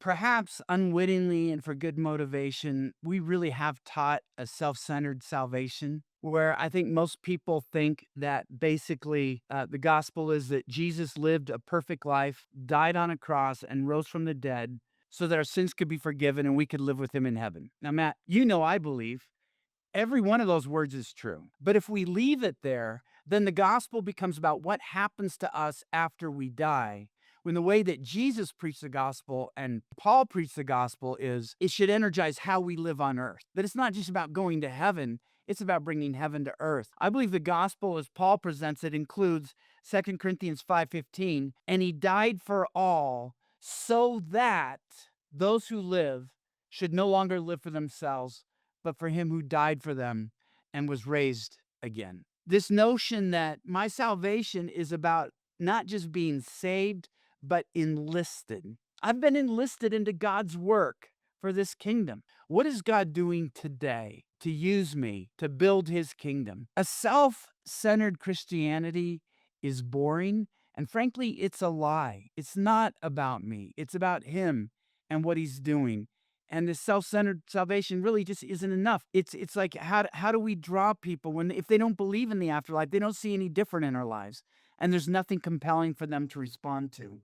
Perhaps unwittingly and for good motivation, we really have taught a self centered salvation where I think most people think that basically the gospel is that Jesus lived a perfect life, died on a cross, and rose from the dead so that our sins could be forgiven and we could live with him in heaven. Now, Matt, I believe every one of those words is true. But if we leave it there, then the gospel becomes about what happens to us after we die. When the way that Jesus preached the gospel and Paul preached the gospel is it should energize how we live on earth. That it's not just about going to heaven, it's about bringing heaven to earth. I believe the gospel as Paul presents it includes 2 Corinthians 5:15, and he died for all so that those who live should no longer live for themselves, but for him who died for them and was raised again. This notion that my salvation is about not just being saved, but enlisted. I've been enlisted into God's work for this kingdom. What is God doing today to use me to build his kingdom? A self centered Christianity is boring, and frankly, it's a lie. It's not about me, it's about him and what he's doing. And this self-centered salvation really just isn't enough. It's like how do we draw people when if they don't believe in the afterlife, they don't see any different in our lives, and there's nothing compelling for them to respond to.